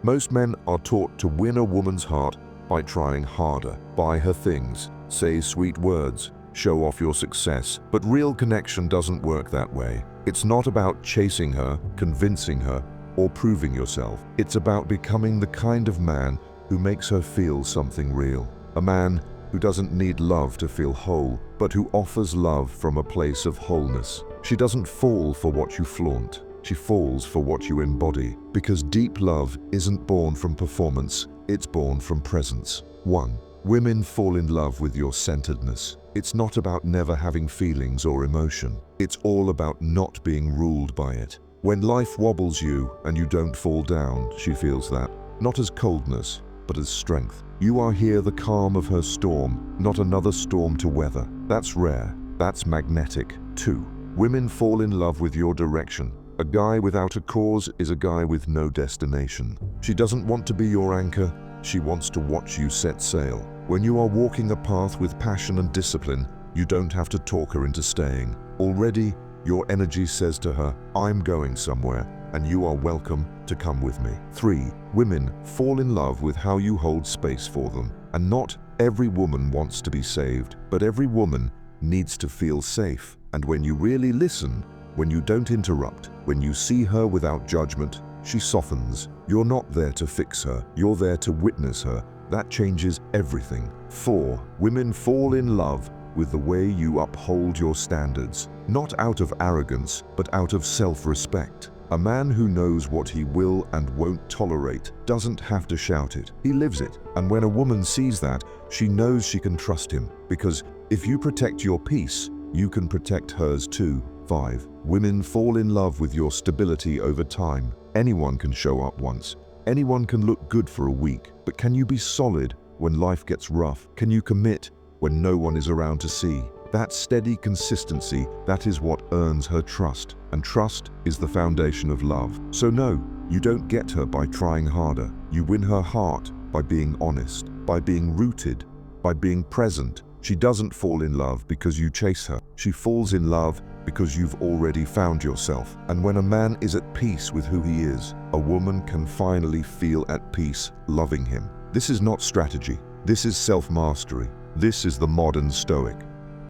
Most men are taught to win a woman's heart by trying harder. Buy her things, say sweet words, show off your success. But real connection doesn't work that way. It's not about chasing her, convincing her, or proving yourself. It's about becoming the kind of man who makes her feel something real. A man who doesn't need love to feel whole, but who offers love from a place of wholeness. She doesn't fall for what you flaunt. She falls for what you embody. Because deep love isn't born from performance, it's born from presence. 1. Women fall in love with your centeredness. It's not about never having feelings or emotion. It's all about not being ruled by it. When life wobbles you and you don't fall down, she feels that. Not as coldness, but as strength. You are here the calm of her storm, not another storm to weather. That's rare. That's magnetic. 2. Women fall in love with your direction. A guy without a cause is a guy with no destination. She doesn't want to be your anchor. She wants to watch you set sail. When you are walking a path with passion and discipline, you don't have to talk her into staying. Already, your energy says to her, I'm going somewhere, and you are welcome to come with me. 3. Women fall in love with how you hold space for them. And not every woman wants to be saved, but every woman needs to feel safe. And when you really listen, when you don't interrupt, when you see her without judgment, she softens. You're not there to fix her, you're there to witness her. That changes everything. 4. Women fall in love with the way you uphold your standards, not out of arrogance, but out of self-respect. A man who knows what he will and won't tolerate doesn't have to shout it. He lives it. And when a woman sees that, she knows she can trust him. Because if you protect your peace, you can protect hers too. 5. Women fall in love with your stability over time. Anyone can show up once. Anyone can look good for a week. But can you be solid when life gets rough? Can you commit when no one is around to see? That steady consistency, that is what earns her trust. And trust is the foundation of love. So no, you don't get her by trying harder. You win her heart by being honest, by being rooted, by being present. She doesn't fall in love because you chase her. She falls in love because you've already found yourself. And when a man is at peace with who he is, a woman can finally feel at peace loving him. This is not strategy. This is self-mastery. This is the modern Stoic.